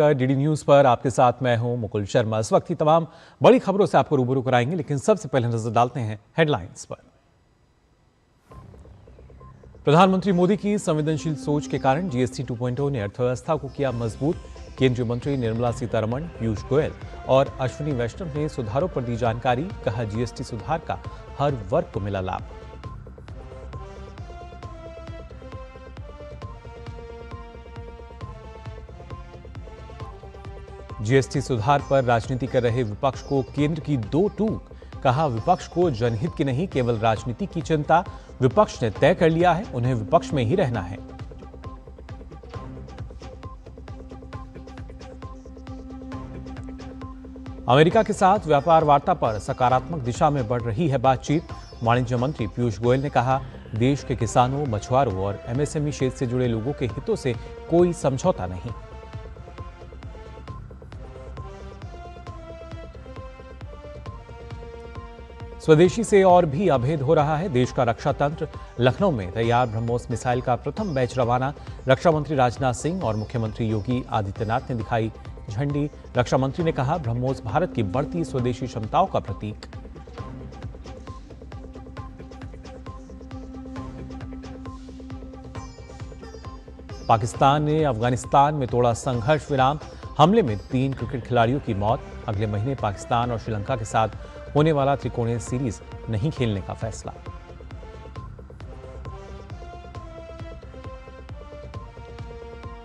DD news पर आपके साथ मैं हूं मुकुल शर्मा। इस वक्त की तमाम बड़ी खबरों से आपको रूबरू कराएंगे, लेकिन सबसे पहले नजर डालते हैं हेडलाइंस पर। प्रधानमंत्री मोदी की संवेदनशील सोच के कारण जीएसटी 2.0 ने अर्थव्यवस्था को किया मजबूत। केंद्रीय मंत्री निर्मला सीतारमण, पीयूष गोयल और अश्विनी वैष्णव ने सुधारों पर दी जानकारी। कहा, जीएसटी सुधार का हर वर्ग को मिला लाभ। जीएसटी सुधार पर राजनीति कर रहे विपक्ष को केंद्र की दो टूक। कहा, विपक्ष को जनहित की नहीं केवल राजनीति की चिंता। विपक्ष ने तय कर लिया है, उन्हें विपक्ष में ही रहना है। अमेरिका के साथ व्यापार वार्ता पर सकारात्मक दिशा में बढ़ रही है बातचीत। वाणिज्य मंत्री पीयूष गोयल ने कहा, देश के किसानों, मछुआरों और एमएसएमई क्षेत्र से जुड़े लोगों के हितों से कोई समझौता नहीं। स्वदेशी से और भी अभेद हो रहा है देश का रक्षा तंत्र। लखनऊ में तैयार ब्रह्मोस मिसाइल का प्रथम बैच रवाना। रक्षा मंत्री राजनाथ सिंह और मुख्यमंत्री योगी आदित्यनाथ ने दिखाई झंडी। रक्षा मंत्री ने कहा, ब्रह्मोस भारत की बढ़ती स्वदेशी क्षमताओं का प्रतीक। पाकिस्तान ने अफगानिस्तान में तोड़ा संघर्ष विराम। हमले में 3 क्रिकेट खिलाड़ियों की मौत। अगले महीने पाकिस्तान और श्रीलंका के साथ होने वाला त्रिकोणीय सीरीज नहीं खेलने का फैसला।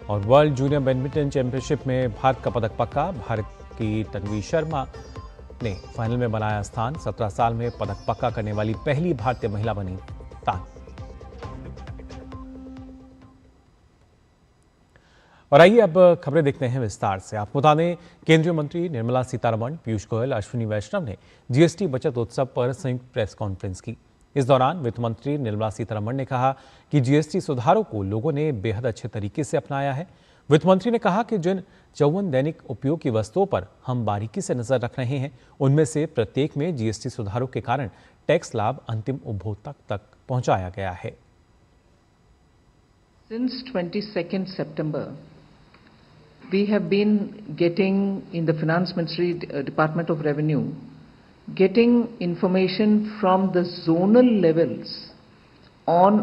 और वर्ल्ड जूनियर बैडमिंटन चैंपियनशिप में भारत का पदक पक्का। भारत की तन्वी शर्मा ने फाइनल में बनाया स्थान। 17 साल में पदक पक्का करने वाली पहली भारतीय महिला बनी तान। और आइए अब खबरें देखते हैं विस्तार से। आपको बता दें, केंद्रीय मंत्री निर्मला सीतारमण, पीयूष गोयल, अश्विनी वैष्णव ने जीएसटी बचत उत्सव पर संयुक्त प्रेस कॉन्फ्रेंस की। इस दौरान वित्त मंत्री निर्मला सीतारमण ने कहा कि जीएसटी सुधारों को लोगों ने बेहद अच्छे तरीके से अपनाया है। वित्त मंत्री ने कहा कि जिन 54 दैनिक उपयोग की वस्तुओं पर हम बारीकी से नजर रख रहे हैं, उनमें से प्रत्येक में जीएसटी सुधारों के कारण टैक्स लाभ अंतिम उपभोक्ता तक पहुंचाया गया है। Since 22nd September, we have been getting in the Finance Ministry Department of Revenue, getting information from the zonal levels on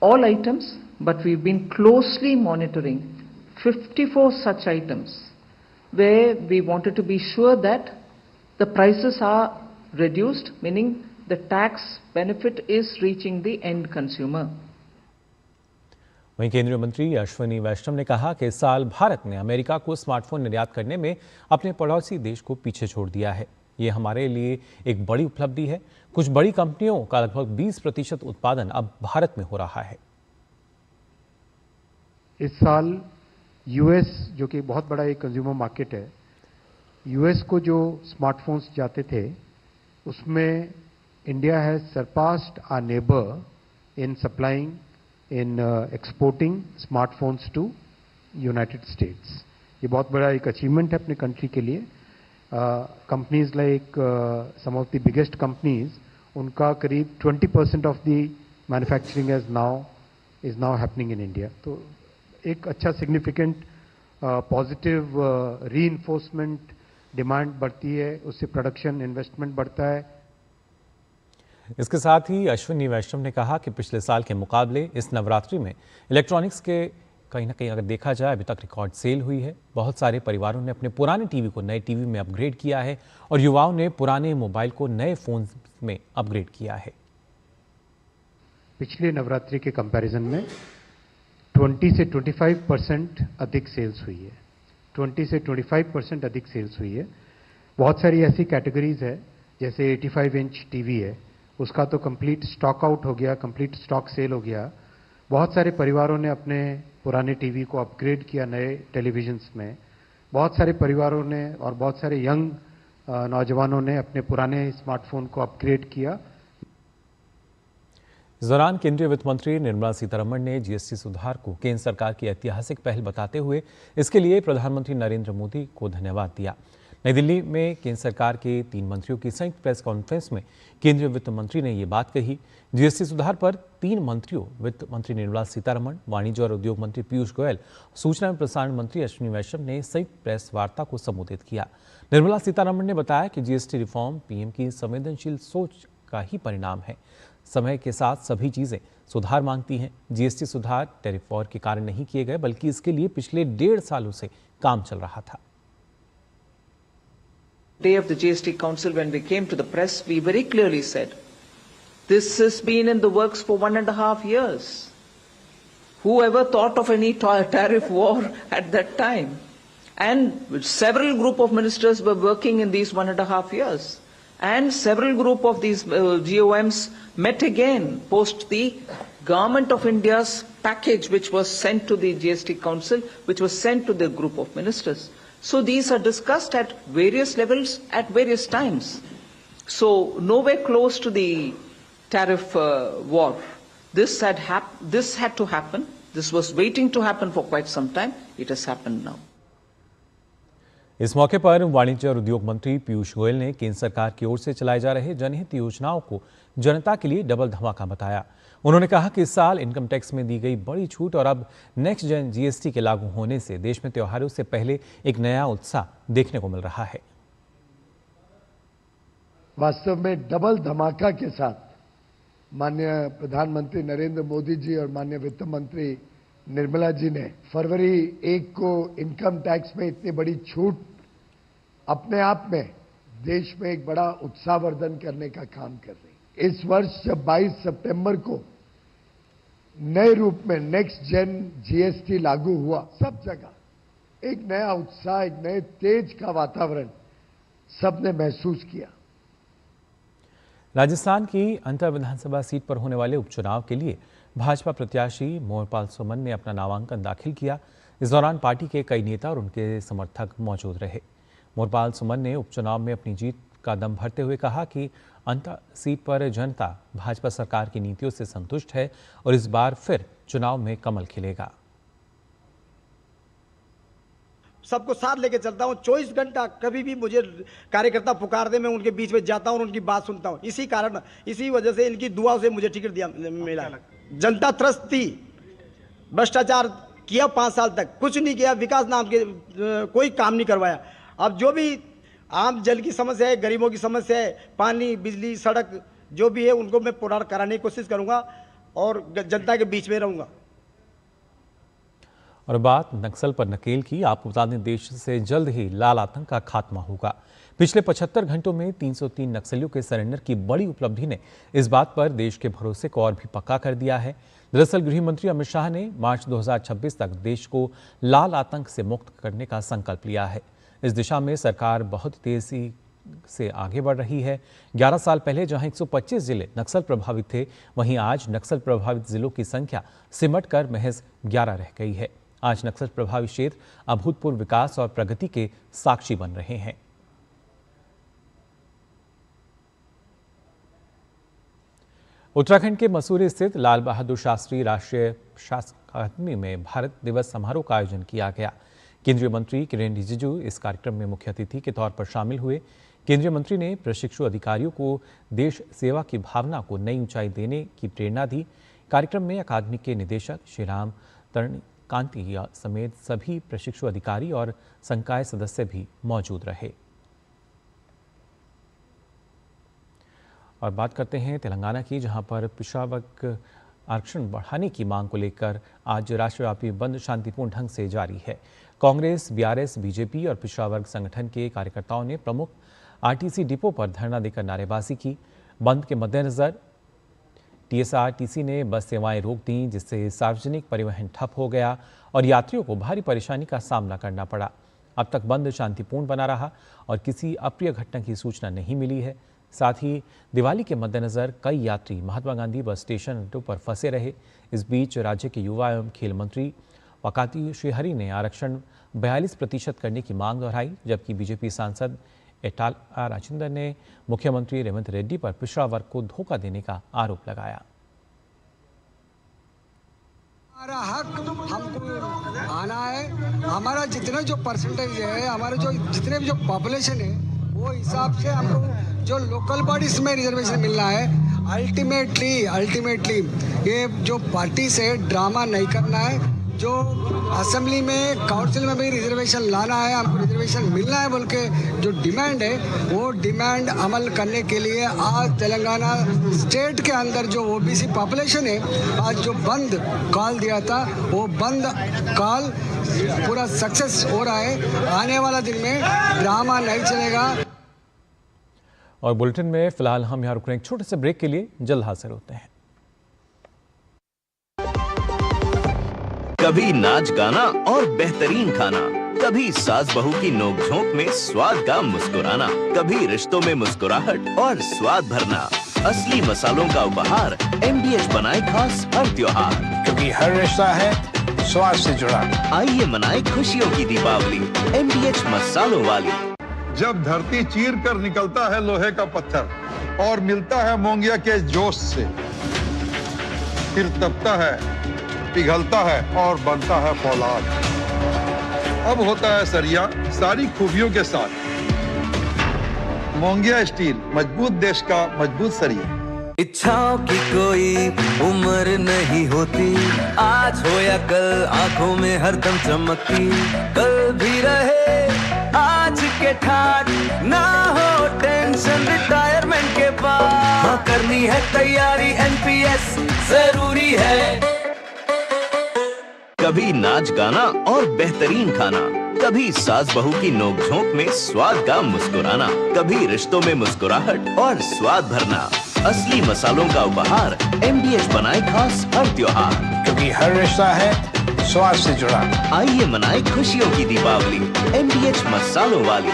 all items, but we've been closely monitoring 54 such items where we wanted to be sure that the prices are reduced, meaning the tax benefit is reaching the end consumer. वहीं केंद्रीय मंत्री अश्विनी वैष्णव ने कहा कि इस साल भारत ने America को स्मार्टफोन निर्यात करने में अपने पड़ोसी देश को पीछे छोड़ दिया है। ये हमारे लिए एक बड़ी उपलब्धि है। कुछ बड़ी कंपनियों का लगभग 20% उत्पादन अब भारत में हो रहा है। इस साल यूएस, जो कि बहुत बड़ा एक कंज्यूमर मार्केट है, यूएस को जो स्मार्टफोन्स जाते थे, उसमें India has surpassed our neighbour in supplying in exporting smartphones to United States. ये बहुत बड़ा एक अचीवमेंट है अपने कंट्री के लिए। Companies like some of the biggest companies, उनका करीब 20% of the manufacturing is now happening in India. तो एक अच्छा सिग्निफिकेंट पॉजिटिव रीइंफोर्समेंट, डिमांड बढ़ती है, उससे प्रोडक्शन इन्वेस्टमेंट बढ़ता है। इसके साथ ही अश्विनी वैष्णव ने कहा कि पिछले साल के मुकाबले इस नवरात्रि में इलेक्ट्रॉनिक्स के कहीं ना कहीं अगर देखा जाए, अभी तक रिकॉर्ड सेल हुई है। बहुत सारे परिवारों ने अपने पुराने टीवी को नए टीवी में अपग्रेड किया है और युवाओं ने पुराने मोबाइल को नए फोन में अपग्रेड किया है। पिछले नवरात्रि के कंपैरिजन में 20 से 25% अधिक सेल्स हुई है। 20 से 25% अधिक सेल्स हुई है। बहुत सारी ऐसी कैटेगरीज है, जैसे 85 इंच टीवी है, उसका तो कंप्लीट स्टॉक आउट हो गया, कंप्लीट स्टॉक सेल हो गया। बहुत सारे परिवारों ने अपने पुराने टीवी को अपग्रेड किया नए टेलीविजन्स में। बहुत सारे परिवारों ने और बहुत सारे यंग नौजवानों ने अपने पुराने स्मार्टफोन को अपग्रेड किया। इस दौरान केंद्रीय वित्त मंत्री निर्मला सीतारमण ने जीएसटी सुधार को केंद्र सरकार की ऐतिहासिक पहल बताते हुए इसके लिए प्रधानमंत्री नरेंद्र मोदी को धन्यवाद दिया। नई दिल्ली में केंद्र सरकार के 3 मंत्रियों की संयुक्त प्रेस कॉन्फ्रेंस में केंद्रीय वित्त मंत्री ने ये बात कही। जीएसटी सुधार पर 3 मंत्रियों वित्त मंत्री निर्मला सीतारमण, वाणिज्य और उद्योग मंत्री पीयूष गोयल, सूचना एवं प्रसारण मंत्री अश्विनी वैष्णव ने संयुक्त प्रेस वार्ता को संबोधित किया। निर्मला सीतारमण ने बताया कि जीएसटी रिफॉर्म पीएम की संवेदनशील सोच का ही परिणाम है। समय के साथ सभी चीजें सुधार मांगती हैं। जीएसटी सुधार टैरिफ वॉर के कारण नहीं किए गए, बल्कि इसके लिए पिछले 1.5 सालों से काम चल रहा था। Day of the GST Council, when we came to the press, we very clearly said, this has been in the works for 1.5 years. Whoever thought of any tariff war at that time? And several group of ministers were working in these 1.5 years. And several group of these GOMs met again post the Government of India's package, which was sent to the GST Council, which was sent to the group of ministers. So these are discussed at various levels at various times. So nowhere close to the tariff war. This had to happen. This was waiting to happen for quite some time. It has happened now. इस मौके पर वाणिज्य और उद्योग मंत्री पीयूष गोयल ने केंद्र सरकार की ओर से चलाए जा रहे जनहित योजनाओं को जनता के लिए डबल धमाका बताया। उन्होंने कहा कि इस साल इनकम टैक्स में दी गई बड़ी छूट और अब नेक्स्ट जेन जीएसटी के लागू होने से देश में त्योहारों से पहले एक नया उत्साह देखने को मिल रहा है। वास्तव में डबल धमाका के साथ माननीय प्रधानमंत्री नरेंद्र मोदी जी और माननीय वित्त मंत्री निर्मला जी ने फरवरी 1 को इनकम टैक्स में इतनी बड़ी छूट अपने आप में देश में एक बड़ा उत्साहवर्धन करने का काम कर रही। इस वर्ष जब 22 सितंबर को नए रूप में नेक्स्ट जेन जीएसटी लागू हुआ, सब जगह एक नया उत्साह, एक नए तेज का वातावरण सबने महसूस किया। राजस्थान की अंतर विधानसभा सीट पर होने वाले उपचुनाव के लिए भाजपा प्रत्याशी मोहनपाल सुमन ने अपना नामांकन दाखिल किया। इस दौरान पार्टी के कई नेता और उनके समर्थक मौजूद रहे। मोहनपाल सुमन ने उपचुनाव में अपनी जीत का दम भरते हुए कहा कि अंतर सीट पर जनता भाजपा सरकार की नीतियों से संतुष्ट है और इस बार फिर चुनाव में कमल खिलेगा। सबको साथ लेके चलता हूँ। 24 घंटा कभी भी मुझे कार्यकर्ता पुकार दे, मैं उनके बीच में जाता हूँ और उनकी बात सुनता हूँ। इसी कारण, इसी वजह से इनकी दुआ से मुझे टिकट मिला। जनता त्रस्त थी, भ्रष्टाचार किया 5 साल तक, कुछ नहीं किया, विकास नाम के कोई काम नहीं करवाया। अब जो भी आम जल की समस्या है, गरीबों की समस्या है, पानी, बिजली, सड़क जो भी है, उनको मैं पूरा कराने की कोशिश करूंगा और जनता के बीच में रहूंगा। और बात नक्सल पर नकेल की। आपको बता दें, देश से जल्द ही लाल आतंक का खात्मा होगा। पिछले 75 घंटों में 303 नक्सलियों के सरेंडर की बड़ी उपलब्धि ने इस बात पर देश के भरोसे को और भी पक्का कर दिया है। दरअसल गृह मंत्री अमित शाह ने मार्च 2026 तक देश को लाल आतंक से मुक्त करने का संकल्प लिया है। इस दिशा में सरकार बहुत तेजी से आगे बढ़ रही है। 11 साल पहले जहां 125 जिले नक्सल प्रभावित थे, वहीं आज नक्सल प्रभावित जिलों की संख्या सिमट कर महज 11 रह गई है। आज नक्सल प्रभावित क्षेत्र अभूतपूर्व विकास और प्रगति के साक्षी बन रहे हैं। उत्तराखंड के मसूरी स्थित लाल बहादुर शास्त्री राष्ट्रीय शासकीय अकादमी में भारत दिवस समारोह का आयोजन किया गया। केंद्रीय मंत्री किरेन रिजिजू इस कार्यक्रम में मुख्य अतिथि के तौर पर शामिल हुए। केंद्रीय मंत्री ने प्रशिक्षु अधिकारियों को देश सेवा की भावना को नई ऊंचाई देने की प्रेरणा दी। कार्यक्रम में अकादमी के निदेशक श्रीराम कांति समेत सभी प्रशिक्षु अधिकारी और संकाय सदस्य भी मौजूद रहे। और बात करते हैं तेलंगाना की, जहां पर पिछड़ा वर्ग आरक्षण बढ़ाने की मांग को लेकर आज राष्ट्रव्यापी बंद शांतिपूर्ण ढंग से जारी है। कांग्रेस, बीआरएस, बीजेपी और पिछड़ा वर्ग संगठन के कार्यकर्ताओं ने प्रमुख आरटीसी डिपो पर धरना देकर नारेबाजी की। बंद के मद्देनजर टीएसआरटीसी ने बस सेवाएं रोक दी, जिससे सार्वजनिक परिवहन ठप हो गया और यात्रियों को भारी परेशानी का सामना करना पड़ा। अब तक बंद शांतिपूर्ण बना रहा और किसी अप्रिय घटना की सूचना नहीं मिली है। साथ ही दिवाली के मद्देनजर कई यात्री महात्मा गांधी बस स्टेशन अड्डों पर फंसे रहे। इस बीच राज्य के युवा एवं खेल मंत्री वकाती श्रीहरि ने आरक्षण 42% करने की मांग दोहराई, जबकि बीजेपी सांसद एटाला राजेंद्र ने मुख्यमंत्री रेवंत रेड्डी पर पिछड़ा वर्ग को धोखा देने का आरोप लगाया। हमारा हक हमको आना है हमारा जितना जो परसेंटेज है, हमारे जो जितने भी जो पॉपुलेशन है, वो हिसाब से हमको जो लोकल बॉडीज में रिजर्वेशन मिलना है। अल्टीमेटली ये जो पार्टी से ड्रामा नहीं करना है, जो असेंबली में काउंसिल में भी रिजर्वेशन लाना है, हमको रिजर्वेशन मिलना है बोल के जो डिमांड है, वो डिमांड अमल करने के लिए आज तेलंगाना स्टेट के अंदर जो ओबीसी पॉपुलेशन है, आज जो बंद कॉल दिया था, वो बंद कॉल पूरा सक्सेस हो रहा है। आने वाला दिन में ड्रामा नहीं चलेगा। और बुलेटिन में फिलहाल हम यहाँ रुक रहे हैं एक छोटे से ब्रेक के लिए, जल्द हाजिर होते हैं। कभी नाच गाना और बेहतरीन खाना, कभी सास बहू की नोक-झोंक में स्वाद का मुस्कुराना, कभी रिश्तों में मुस्कुराहट और स्वाद भरना। असली मसालों का उपहार MDH बनाए खास हर त्योहार, क्योंकि हर रिश्ता है स्वाद से जुड़ा। आइए मनाए खुशियों की दीपावली MDH मसालों वाली। जब धरती चीर कर निकलता है लोहे का पत्थर और मिलता है मोंगिया के जोश से, फिर तपता है, पिघलता है और बनता है फौलाद। अब होता है सरिया सारी खूबियों के साथ। मोंगिया स्टील, मजबूत देश का मजबूत सरिया। इच्छाओं की कोई उम्र नहीं होती, आज हो या कल आंखों में हरदम चमकती। कल भी रहे आज के ठाट, ना हो टेंशन रिटायरमेंट के बाद। हाँ करनी है तैयारी, NPS जरूरी है। कभी नाच गाना और बेहतरीन खाना, कभी सास बहू की नोक-झोंक में स्वाद का मुस्कुराना, कभी रिश्तों में मुस्कुराहट और स्वाद भरना। असली मसालों का उपहार MDH बनाए खास हर त्योहार, क्योंकि हर रिश्ता है स्वाद से जुड़ा। आइए मनाए खुशियों की दीपावली MDH मसालों वाली।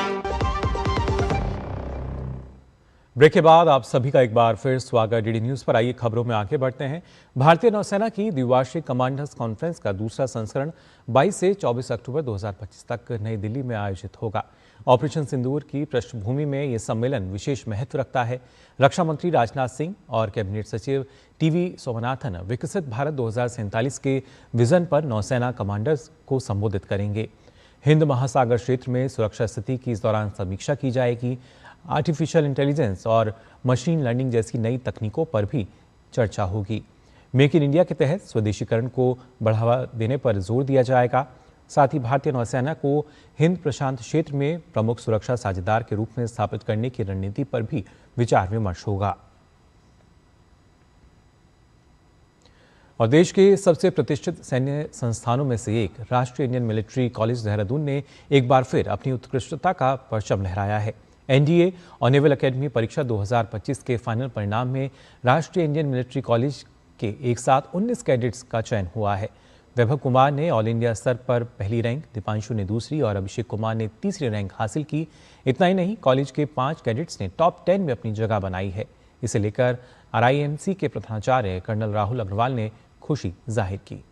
ब्रेक के बाद आप सभी का एक बार फिर स्वागत DD न्यूज पर। आइए खबरों में आगे बढ़ते हैं। भारतीय नौसेना की द्विवार्षिक कमांडर्स कॉन्फ्रेंस का दूसरा संस्करण 22 से 24 अक्टूबर 2025 तक नई दिल्ली में आयोजित होगा। ऑपरेशन सिंदूर की पृष्ठभूमि में ये सम्मेलन विशेष महत्व रखता है। रक्षा मंत्री राजनाथ सिंह और कैबिनेट सचिव TV सोमनाथन विकसित भारत 2047 के विजन पर नौसेना कमांडर्स को संबोधित करेंगे। हिंद महासागर क्षेत्र में सुरक्षा स्थिति की इस दौरान समीक्षा की जाएगी। आर्टिफिशियल इंटेलिजेंस और मशीन लर्निंग जैसी नई तकनीकों पर भी चर्चा होगी। मेक इन इंडिया के तहत स्वदेशीकरण को बढ़ावा देने पर जोर दिया जाएगा। साथ ही भारतीय नौसेना को हिंद प्रशांत क्षेत्र में प्रमुख सुरक्षा साझेदार के रूप में स्थापित करने की रणनीति पर भी विचार विमर्श होगा। और देश के सबसे प्रतिष्ठित सैन्य संस्थानों में से एक राष्ट्रीय इंडियन मिलिट्री कॉलेज देहरादून ने एक बार फिर अपनी उत्कृष्टता का परचम लहराया है। NDA और नेवल एकेडमी परीक्षा 2025 के फाइनल परिणाम में राष्ट्रीय इंडियन मिलिट्री कॉलेज के एक साथ 19 कैडेट्स का चयन हुआ है। वैभव कुमार ने ऑल इंडिया स्तर पर पहली रैंक, दीपांशु ने दूसरी और अभिषेक कुमार ने तीसरी रैंक हासिल की। इतना ही नहीं, कॉलेज के 5 कैडेट्स ने टॉप 10 में अपनी जगह बनाई है। इसे लेकर RIMC के प्रधानाचार्य कर्नल राहुल अग्रवाल ने खुशी जाहिर की।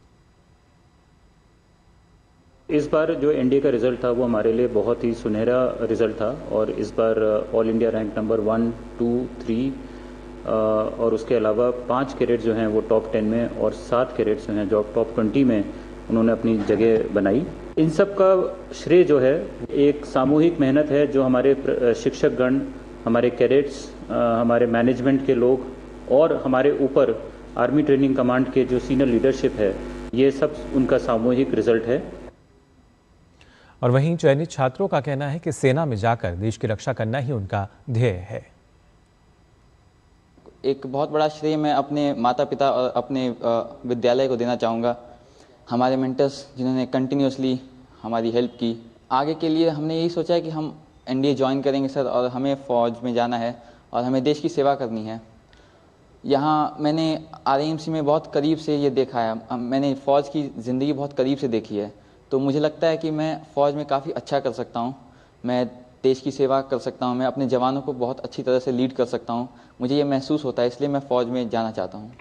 इस बार जो NDA का रिजल्ट था वो हमारे लिए बहुत ही सुनहरा रिजल्ट था और इस बार ऑल इंडिया रैंक नंबर 1, 2, 3 और उसके अलावा 5 कैडेट्स जो हैं वो टॉप 10 में और 7 कैडेट्स जो हैं जो टॉप 20 में उन्होंने अपनी जगह बनाई। इन सब का श्रेय जो है एक सामूहिक मेहनत है जो हमारे शिक्षकगण, हमारे कैडेट्स, हमारे मैनेजमेंट के लोग और हमारे ऊपर आर्मी ट्रेनिंग कमांड के जो सीनियर लीडरशिप है, ये सब उनका सामूहिक रिजल्ट है। और वहीं चयनित छात्रों का कहना है कि सेना में जाकर देश की रक्षा करना ही उनका ध्येय है। एक बहुत बड़ा श्रेय मैं अपने माता पिता और अपने विद्यालय को देना चाहूँगा। हमारे मेंटर्स जिन्होंने कंटिन्यूसली हमारी हेल्प की। आगे के लिए हमने यही सोचा है कि हम NDA ज्वाइन करेंगे सर और हमें फ़ौज में जाना है और हमें देश की सेवा करनी है। यहाँ मैंने RIMC में बहुत करीब से ये देखा है, मैंने फ़ौज की ज़िंदगी बहुत करीब से देखी है, तो मुझे लगता है कि मैं फ़ौज में काफ़ी अच्छा कर सकता हूँ, मैं देश की सेवा कर सकता हूँ, मैं अपने जवानों को बहुत अच्छी तरह से लीड कर सकता हूँ। मुझे ये महसूस होता है, इसलिए मैं फ़ौज में जाना चाहता हूँ।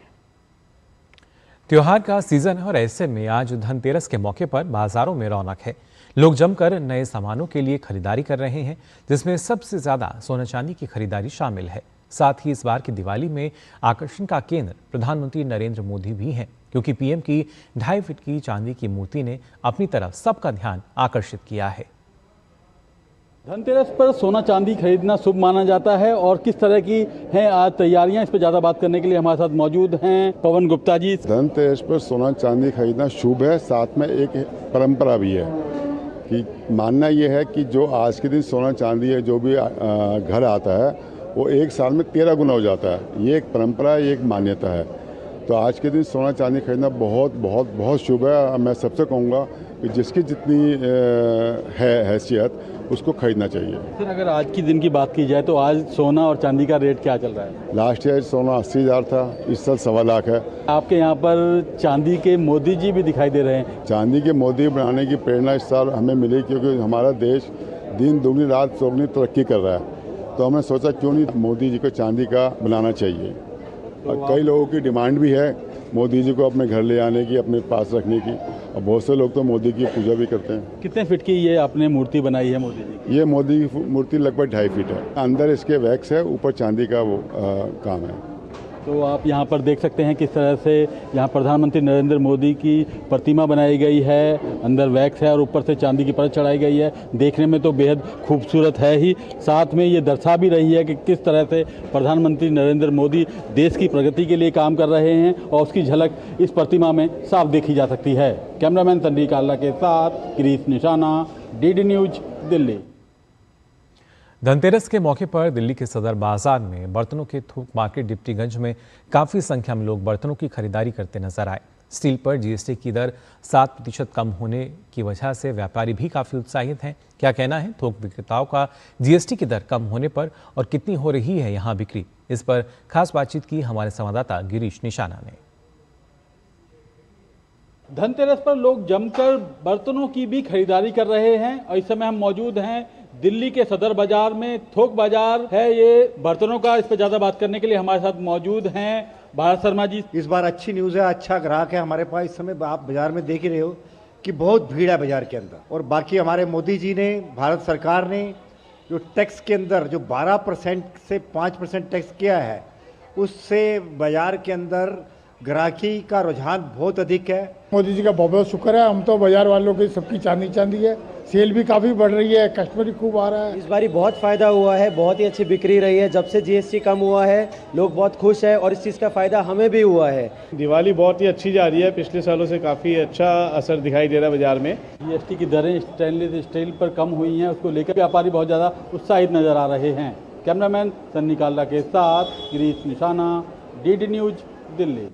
त्योहार का सीजन है और ऐसे में आज धनतेरस के मौके पर बाजारों में रौनक है। लोग जमकर नए सामानों के लिए खरीदारी कर रहे हैं, जिसमें सबसे ज़्यादा सोना चांदी की खरीदारी शामिल है। साथ ही इस बार की दिवाली में आकर्षण का केंद्र प्रधानमंत्री नरेंद्र मोदी भी हैं। क्योंकि पीएम की 2.5 फीट की चांदी की मूर्ति ने अपनी तरफ सबका ध्यान आकर्षित किया है। धनतेरस पर सोना चांदी खरीदना शुभ माना जाता है और किस तरह की हैं आज तैयारियां, इस पर ज़्यादा बात करने के लिए हमारे साथ मौजूद हैं पवन गुप्ता जी। धनतेरस पर सोना चांदी खरीदना शुभ है, साथ में एक परंपरा भी है कि मानना यह है कि जो आज के दिन सोना चांदी है जो भी घर आता है वो एक साल में 13 गुना हो जाता है। ये एक परंपरा है, ये एक मान्यता है। तो आज के दिन सोना चांदी खरीदना बहुत बहुत बहुत शुभ है। मैं सबसे कहूँगा कि जिसकी जितनी है हैसियत उसको खरीदना चाहिए। सर, अगर आज की दिन की बात की जाए तो आज सोना और चांदी का रेट क्या चल रहा है? लास्ट ईयर सोना 80,000 था, इस साल 1.25 लाख है। आपके यहाँ पर चांदी के मोदी जी भी दिखाई दे रहे हैं। चांदी के मोदी बनाने की प्रेरणा इस साल हमें मिली क्योंकि हमारा देश दिन दुगनी रात चौगनी तरक्की कर रहा है। तो हमने सोचा क्यों नहीं मोदी जी को चांदी का बनाना चाहिए। और कई लोगों की डिमांड भी है मोदी जी को अपने घर ले आने की, अपने पास रखने की, और बहुत से लोग तो मोदी की पूजा भी करते हैं। कितने फीट की ये आपने मूर्ति बनाई है मोदी जी की? ये मोदी की मूर्ति लगभग 2.5 फीट है। अंदर इसके वैक्स है, ऊपर चांदी का वो काम है। तो आप यहाँ पर देख सकते हैं किस तरह से यहाँ प्रधानमंत्री नरेंद्र मोदी की प्रतिमा बनाई गई है। अंदर वैक्स है और ऊपर से चांदी की परत चढ़ाई गई है। देखने में तो बेहद खूबसूरत है ही, साथ में ये दर्शा भी रही है कि किस तरह से प्रधानमंत्री नरेंद्र मोदी देश की प्रगति के लिए काम कर रहे हैं और उसकी झलक इस प्रतिमा में साफ देखी जा सकती है। कैमरामैन तनवीर काल्ला के साथ गिरीश निशाना, DD न्यूज, दिल्ली। धनतेरस के मौके पर दिल्ली के सदर बाजार में बर्तनों के थोक मार्केट डिप्टीगंज में काफ़ी संख्या में लोग बर्तनों की खरीदारी करते नजर आए। स्टील पर जीएसटी की दर 7% कम होने की वजह से व्यापारी भी काफ़ी उत्साहित हैं। क्या कहना है थोक विक्रेताओं का जीएसटी की दर कम होने पर और कितनी हो रही है यहाँ बिक्री, इस पर खास बातचीत की हमारे संवाददाता गिरीश निशाना ने। धनतेरस पर लोग जमकर बर्तनों की भी खरीदारी कर रहे हैं और इस समय हम मौजूद हैं दिल्ली के सदर बाजार में। थोक बाजार है ये बर्तनों का। इस पर ज्यादा बात करने के लिए हमारे साथ मौजूद हैं भारत शर्मा जी। इस बार अच्छी न्यूज़ है, अच्छा ग्राहक है हमारे पास। इस समय आप बाजार में देख ही रहे हो कि बहुत भीड़ है बाजार के अंदर। और बाकी हमारे मोदी जी ने, भारत सरकार ने जो टैक्स के अंदर जो 12% से 5% टैक्स किया है, उससे बाजार के अंदर ग्राहकी का रुझान बहुत अधिक है। मोदी जी का बहुत बहुत शुक्र है। हम तो बाजार वालों की सबकी चांदी चांदी है, सेल भी काफ़ी बढ़ रही है, कस्टमर भी खूब आ रहा है। इस बारी बहुत फ़ायदा हुआ है, बहुत ही अच्छी बिक्री रही है। जब से जीएसटी कम हुआ है लोग बहुत खुश हैं और इस चीज़ का फ़ायदा हमें भी हुआ है। दिवाली बहुत ही अच्छी जा रही है, पिछले सालों से काफ़ी अच्छा असर दिखाई दे रहा है बाजार में। जीएसटी की दरें स्टेनलेस स्टील पर कम हुई हैं, उसको लेकर व्यापारी बहुत ज़्यादा उत्साहित नजर आ रहे हैं। कैमरामैन सन्नी काल्ला के साथ गिरीश निशाना, DD न्यूज, दिल्ली।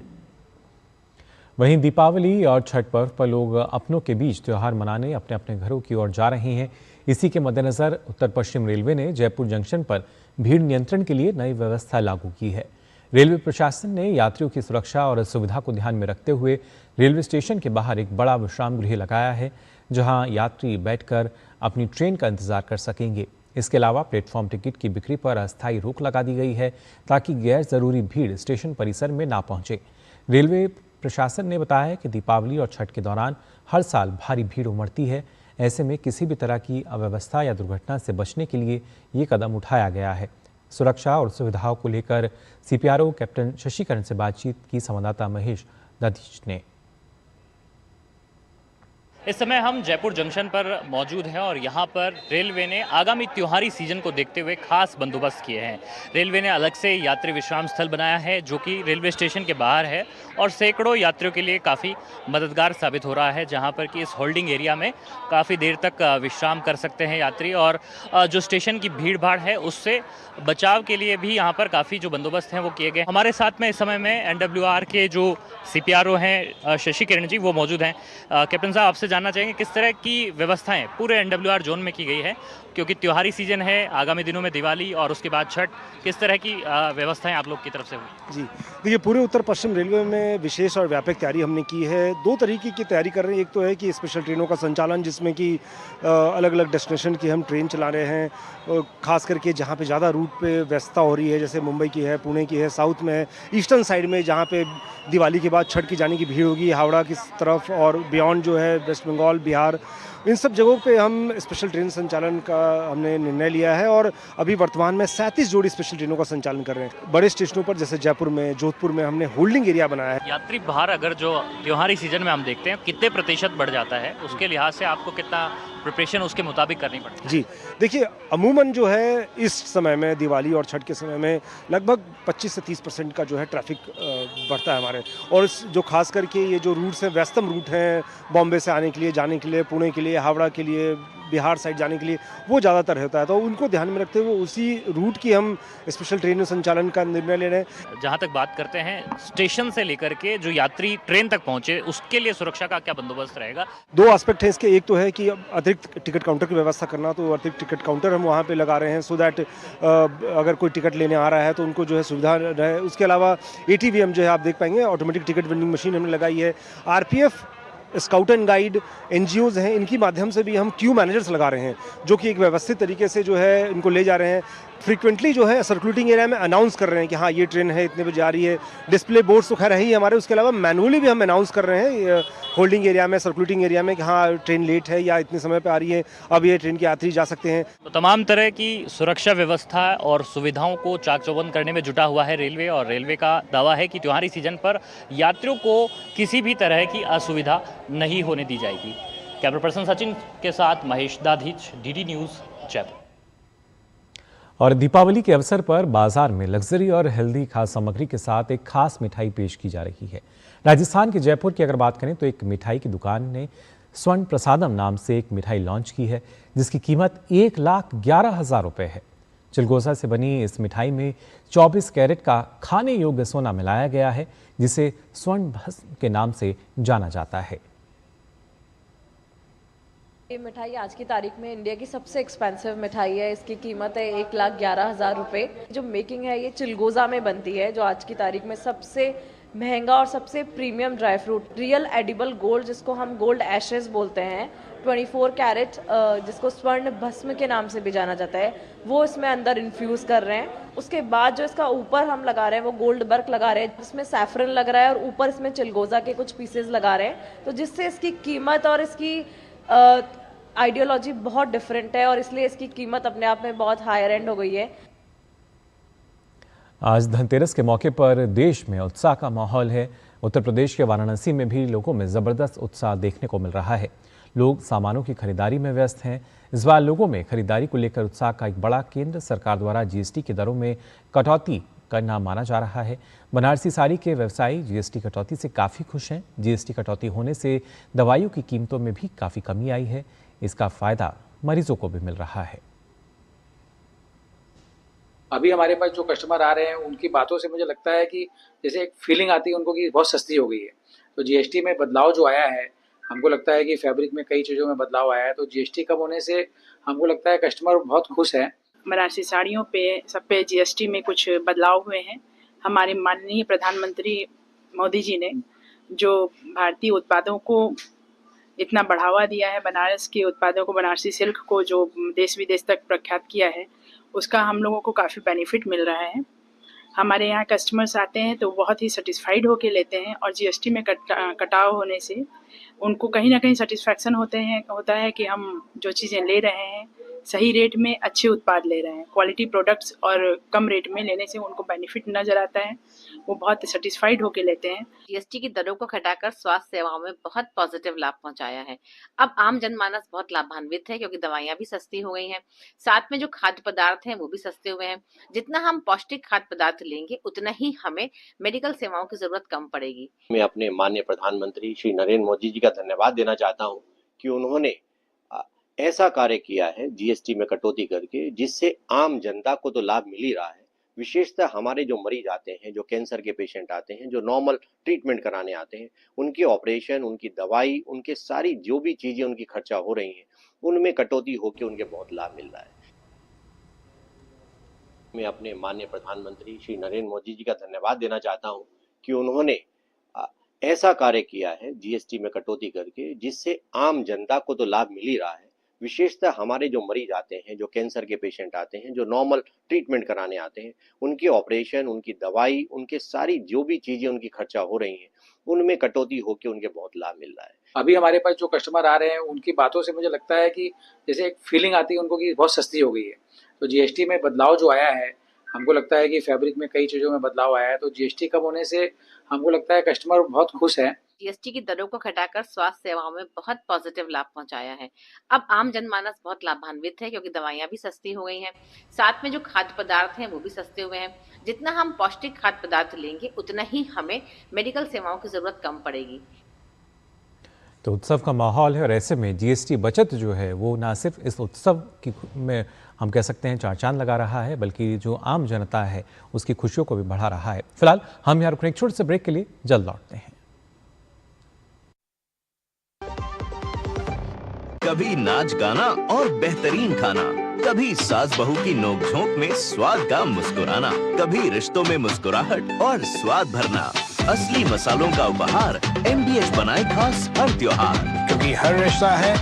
वहीं दीपावली और छठ पर्व पर लोग अपनों के बीच त्यौहार मनाने अपने अपने घरों की ओर जा रहे हैं। इसी के मद्देनजर उत्तर पश्चिम रेलवे ने जयपुर जंक्शन पर भीड़ नियंत्रण के लिए नई व्यवस्था लागू की है। रेलवे प्रशासन ने यात्रियों की सुरक्षा और सुविधा को ध्यान में रखते हुए रेलवे स्टेशन के बाहर एक बड़ा विश्राम गृह लगाया है, जहां यात्री बैठकर अपनी ट्रेन का इंतजार कर सकेंगे। इसके अलावा प्लेटफॉर्म टिकट की बिक्री पर अस्थायी रोक लगा दी गई है ताकि गैर जरूरी भीड़ स्टेशन परिसर में ना पहुंचे। रेलवे प्रशासन ने बताया है कि दीपावली और छठ के दौरान हर साल भारी भीड़ उमड़ती है। ऐसे में किसी भी तरह की अव्यवस्था या दुर्घटना से बचने के लिए ये कदम उठाया गया है। सुरक्षा और सुविधाओं को लेकर CPRO कैप्टन शशिकरण से बातचीत की संवाददाता महेश दधीच ने। इस समय हम जयपुर जंक्शन पर मौजूद हैं और यहाँ पर रेलवे ने आगामी त्योहारी सीजन को देखते हुए खास बंदोबस्त किए हैं। रेलवे ने अलग से यात्री विश्राम स्थल बनाया है जो कि रेलवे स्टेशन के बाहर है और सैकड़ों यात्रियों के लिए काफ़ी मददगार साबित हो रहा है, जहाँ पर कि इस होल्डिंग एरिया में काफ़ी देर तक विश्राम कर सकते हैं यात्री और जो स्टेशन की भीड़ भाड़ है उससे बचाव के लिए भी यहाँ पर काफ़ी जो बंदोबस्त हैं वो किए गए। हमारे साथ में इस समय में NWR के जो CPRO हैं शशिकरण जी, वो मौजूद हैं। कैप्टन साहब, आपसे जानना चाहेंगे किस तरह की व्यवस्थाएं पूरे NWR जोन में की गई है, क्योंकि त्योहारी सीजन है, आगामी दिनों में दिवाली और उसके बाद छठ, किस तरह की व्यवस्थाएं आप लोग की तरफ से हुई? जी देखिए, पूरे उत्तर पश्चिम रेलवे में विशेष और व्यापक तैयारी हमने की है। दो तरीके की तैयारी कर रहे हैं। एक तो है कि स्पेशल ट्रेनों का संचालन, जिसमें कि अलग अलग डेस्टिनेशन की हम ट्रेन चला रहे हैं, खास करके जहाँ पे ज़्यादा रूट पे व्यस्तता हो रही है, जैसे मुंबई की है, पुणे की है, साउथ में है, ईस्टर्न साइड में जहाँ पे दिवाली के बाद छठ की जाने की भीड़ होगी, हावड़ा की तरफ और बियॉन्ड जो है वेस्ट बंगाल, बिहार इन सब जगहों पे हम स्पेशल ट्रेन संचालन का हमने निर्णय लिया है और अभी वर्तमान में 37 जोड़ी स्पेशल ट्रेनों का संचालन कर रहे हैं। बड़े स्टेशनों पर जैसे जयपुर में, जोधपुर में हमने होल्डिंग एरिया बनाया है। यात्री भार अगर जो त्योहारी सीजन में हम देखते हैं कितने प्रतिशत बढ़ जाता है, उसके लिहाज से आपको कितना प्रिपरेशन उसके मुताबिक करनी पड़ती है? जी देखिए, अमूमन जो है इस समय में दिवाली और छठ के समय में लगभग 25 से 30% का जो है ट्रैफिक बढ़ता है हमारे। और जो खास करके ये जो रूट्स हैं, व्यस्तम रूट हैं, बॉम्बे से आने के लिए, जाने के लिए, पुणे के लिए, हावड़ा के लिए, बिहार साइड जाने के लिए, वो ज़्यादातर होता है। तो उनको ध्यान में रखते हुए उसी रूट की हम स्पेशल ट्रेन संचालन का निर्णय ले रहे हैं। जहाँ तक बात करते हैं स्टेशन से लेकर के जो यात्री ट्रेन तक पहुँचे, उसके लिए सुरक्षा का क्या बंदोबस्त रहेगा? 2 एस्पेक्ट हैं इसके। एक तो है कि अतिरिक्त टिकट काउंटर की व्यवस्था करना, तो अतिरिक्त टिकट काउंटर हम वहाँ पे लगा रहे हैं सो दैट अगर कोई टिकट लेने आ रहा है तो उनको जो है सुविधा रहे। उसके अलावा ATVM जो है आप देख पाएंगे, ऑटोमेटिक टिकट वेंडिंग मशीन हमने लगाई है। RPF, scout and guide, NGOs हैं, इनकी माध्यम से भी हम क्यू मैनेजर्स लगा रहे हैं जो कि एक व्यवस्थित तरीके से जो है इनको ले जा रहे हैं। फ्रीक्वेंटली जो है सर्कुलेटिंग एरिया में अनाउंस कर रहे हैं कि हाँ ये ट्रेन है, इतने बजे आ रही है। डिस्प्ले बोर्ड्स तो खैर है ही हमारे, उसके अलावा मैनुअली भी हम अनाउंस कर रहे हैं होल्डिंग एरिया में, सर्कुलेटिंग एरिया में कि हाँ ट्रेन लेट है या इतने समय पे आ रही है, अब ये ट्रेन के यात्री जा सकते हैं। तो तमाम तरह की सुरक्षा व्यवस्था और सुविधाओं को चाक चौबंद करने में जुटा हुआ है रेलवे, और रेलवे का दावा है कि त्योहारी सीजन पर यात्रियों को किसी भी तरह की असुविधा नहीं होने दी जाएगी। कैमरा पर्सन सचिन के साथ महेश दाधीच, DD न्यूज़, जयपुर। और दीपावली के अवसर पर बाजार में लग्जरी और हेल्दी खाद्य सामग्री के साथ एक खास मिठाई पेश की जा रही है। राजस्थान के जयपुर की अगर बात करें तो एक मिठाई की दुकान ने स्वर्ण प्रसादम नाम से एक मिठाई लॉन्च की है, जिसकी कीमत 1,11,000 रुपये है। चिलगोजा से बनी इस मिठाई में 24 कैरेट का खाने योग्य सोना मिलाया गया है, जिसे स्वर्ण भस्म के नाम से जाना जाता है। ये मिठाई आज की तारीख में इंडिया की सबसे एक्सपेंसिव मिठाई है। इसकी कीमत है 1,11,000 रुपये। जो मेकिंग है ये चिलगोजा में बनती है, जो आज की तारीख में सबसे महंगा और सबसे premium dry fruit real edible gold, जिसको हम गोल्ड एशेस बोलते हैं, 24 कैरेट जिसको स्वर्ण भस्म के नाम से भी जाना जाता है, वो इसमें अंदर इन्फ्यूज़ कर रहे हैं। उसके बाद जो इसका ऊपर हम लगा रहे हैं वो गोल्ड वर्क लगा रहे हैं, जिसमें सैफरन लग रहा है और ऊपर इसमें चिलगोजा के कुछ पीसेज लगा रहे हैं, तो जिससे इसकी कीमत और इसकी आइडियोलॉजी बहुत डिफरेंट है और इसलिए इसकी कीमत अपने आप में बहुत हायर एंड हो गई है। आज धनतेरस के मौके पर देश में उत्साह का माहौल है। उत्तर प्रदेश के वाराणसी में भी लोगों में ज़बरदस्त उत्साह देखने को मिल रहा है। लोग सामानों की खरीदारी में व्यस्त हैं। इस बार लोगों में खरीदारी को लेकर उत्साह का एक बड़ा केंद्र सरकार द्वारा GST की दरों में कटौती करना माना जा रहा है। बनारसी साड़ी के व्यवसायी GST कटौती से काफ़ी खुश हैं। GST कटौती होने से दवाइयों की कीमतों में भी काफ़ी कमी आई है। इसका फ़ायदा मरीजों को भी मिल रहा है। अभी हमारे पास जो कस्टमर आ रहे हैं उनकी बातों से मुझे लगता है कि जैसे एक फीलिंग आती है उनको कि बहुत सस्ती हो गई है। तो GST में बदलाव जो आया है, हमको लगता है कि फैब्रिक में कई चीज़ों में बदलाव आया है, तो GST कम होने से हमको लगता है कस्टमर बहुत खुश है। बनारसी साड़ियों पे सब पे GST में कुछ बदलाव हुए हैं। हमारे माननीय प्रधानमंत्री मोदी जी ने जो भारतीय उत्पादों को इतना बढ़ावा दिया है, बनारस के उत्पादों को, बनारसी सिल्क को जो देश विदेश तक प्रख्यात किया है, उसका हम लोगों को काफ़ी बेनिफिट मिल रहा है। हमारे यहाँ कस्टमर्स आते हैं तो बहुत ही सेटिस्फाइड होके लेते हैं और GST में कटाव होने से उनको कहीं ना कहीं सेटिस्फैक्शन होता है कि हम जो चीज़ें ले रहे हैं सही रेट में अच्छे उत्पाद ले रहे हैं। क्वालिटी प्रोडक्ट्स और कम रेट में लेने से उनको बेनिफिट नज़र आता है, वो बहुत सेटिस्फाइड होके लेते हैं। GST की दरों को घटाकर स्वास्थ्य सेवाओं में बहुत पॉजिटिव लाभ पहुंचाया है। अब आम जनमानस बहुत लाभान्वित है क्योंकि दवाइयां भी सस्ती हो गई हैं, साथ में जो खाद्य पदार्थ हैं वो भी सस्ते हुए हैं। जितना हम पौष्टिक खाद्य पदार्थ लेंगे उतना ही हमें मेडिकल सेवाओं की जरूरत कम पड़ेगी। मैं अपने माननीय प्रधानमंत्री श्री नरेंद्र मोदी जी का धन्यवाद देना चाहता हूँ कि उन्होंने ऐसा कार्य किया है GST में कटौती करके, जिससे आम जनता को तो लाभ मिल ही रहा है। विशेषतः हमारे जो मरीज आते हैं, जो कैंसर के पेशेंट आते हैं, जो नॉर्मल ट्रीटमेंट कराने आते हैं, उनके ऑपरेशन, उनकी दवाई, उनके सारी जो भी चीजें उनकी खर्चा हो रही हैं, उनमें कटौती होकर उनके बहुत लाभ मिल रहा है। मैं अपने माननीय प्रधानमंत्री श्री नरेंद्र मोदी जी का धन्यवाद देना चाहता हूँ कि उन्होंने ऐसा कार्य किया है GST में कटौती करके, जिससे आम जनता को तो लाभ मिल ही रहा है। विशेषतः हमारे जो मरीज आते हैं, जो कैंसर के पेशेंट आते हैं, जो नॉर्मल ट्रीटमेंट कराने आते हैं, उनके ऑपरेशन, उनकी दवाई, उनके सारी जो भी चीजें उनकी खर्चा हो रही हैं, उनमें कटौती होकर उनके बहुत लाभ मिल रहा है। अभी हमारे पास जो कस्टमर आ रहे हैं उनकी बातों से मुझे लगता है कि जैसे एक फीलिंग आती है उनको कि बहुत सस्ती हो गई है। तो जीएसटी में बदलाव जो आया है, हमको लगता है कि फैब्रिक में कई चीज़ों में बदलाव आया है, तो जीएसटी कम होने से हमको लगता है कस्टमर बहुत खुश है। जीएसटी की दरों को घटाकर स्वास्थ्य सेवाओं में बहुत पॉजिटिव लाभ पहुंचाया है। अब आम जनमानस बहुत लाभान्वित है क्योंकि दवाइयां भी सस्ती हो गई हैं। साथ में जो खाद्य पदार्थ हैं वो भी सस्ते हुए हैं। जितना हम पौष्टिक खाद्य पदार्थ लेंगे उतना ही हमें मेडिकल सेवाओं की जरूरत कम पड़ेगी। तो उत्सव का माहौल है और ऐसे में जीएसटी बचत जो है वो ना सिर्फ इस उत्सव की में हम कह सकते हैं चार चांद लगा रहा है, बल्कि जो आम जनता है उसकी खुशियों को भी बढ़ा रहा है। फिलहाल हम यहाँ रुकने एक छोटे से ब्रेक के लिए जल्द लौटते हैं। कभी नाच गाना और बेहतरीन खाना, कभी सास बहू की नोक-झोंक में स्वाद का मुस्कुराना, कभी रिश्तों में मुस्कुराहट और स्वाद भरना। असली मसालों का उपहार एमडीएच बनाए खास हर त्योहार, क्योंकि हर रिश्ता है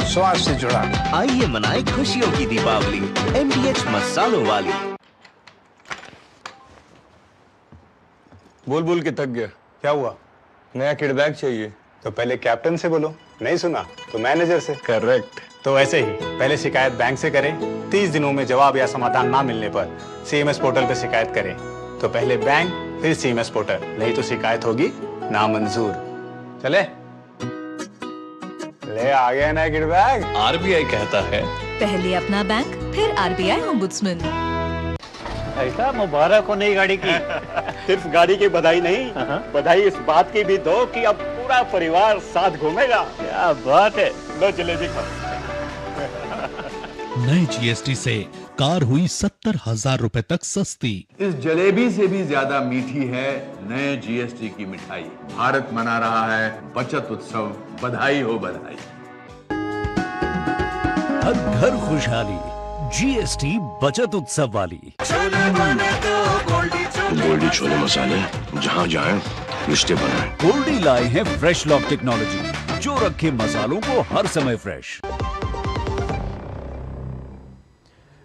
स्वाद से जुड़ा। आइए मनाए खुशियों की दीपावली एमडीएच मसालों वाली। बोल बोल के थक गया। क्या हुआ? नया किड बैग चाहिए। तो पहले कैप्टन से बोलो, नहीं सुना तो मैनेजर से। करेक्ट। तो ऐसे ही पहले शिकायत बैंक से करें, 30 दिनों में जवाब या समाधान ना मिलने पर सीएमएस पोर्टल पर शिकायत करें। तो पहले बैंक फिर सीएमएस पोर्टल, नहीं तो शिकायत होगी नामंजूर। चले ले आ गया ना किड बैग। आरबीआई कहता है पहले अपना बैंक फिर आरबीआई ओम्बुड्समैन। ऐसा मुबारक हो नई गाड़ी की। सिर्फ गाड़ी की बधाई नहीं, बधाई इस बात की भी दो कि अब पूरा परिवार साथ घूमेगा। क्या बात है। लो जलेबी खाओ। नए जीएसटी से कार हुई 70,000 रुपए तक सस्ती। इस जलेबी से भी ज्यादा मीठी है नए जीएसटी की मिठाई। भारत मना रहा है बचत उत्सव, बधाई हो बधाई। हर घर खुशहाली, जीएसटी बचत उत्सव वाली। गोल्डी छोले मसाले, जहाँ जाएं रिश्ते बनाएं। गोल्डी लाए हैं फ्रेश लॉक टेक्नोलॉजी, जो रखे मसालों को हर समय फ्रेश।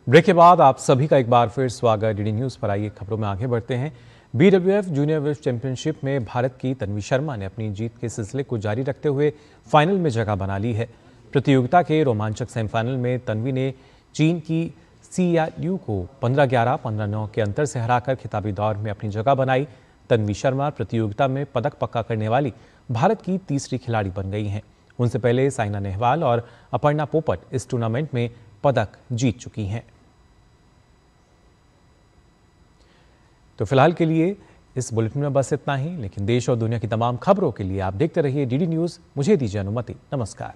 ब्रेक के बाद आप सभी का एक बार फिर स्वागत। डीडी न्यूज़ पर आइए खबरों में आगे बढ़ते हैं। बीडब्ल्यूएफ जूनियर विश्व चैंपियनशिप में भारत की तन्वी शर्मा ने अपनी जीत के सिलसिले को जारी रखते हुए फाइनल में जगह बना ली है। प्रतियोगिता के रोमांचक सेमीफाइनल में तन्वी ने चीन की सीयाल्यू को 15-11, 15-9 के अंतर से हराकर खिताबी दौर में अपनी जगह बनाई। तन्वी शर्मा प्रतियोगिता में पदक पक्का करने वाली भारत की तीसरी खिलाड़ी बन गई हैं। उनसे पहले साइना नेहवाल और अपर्णा पोपट इस टूर्नामेंट में पदक जीत चुकी हैं। तो फिलहाल के लिए इस बुलेटिन में बस इतना ही, लेकिन देश और दुनिया की तमाम खबरों के लिए आप देखते रहिए डीडी न्यूज़। मुझे दीजिए अनुमति। नमस्कार।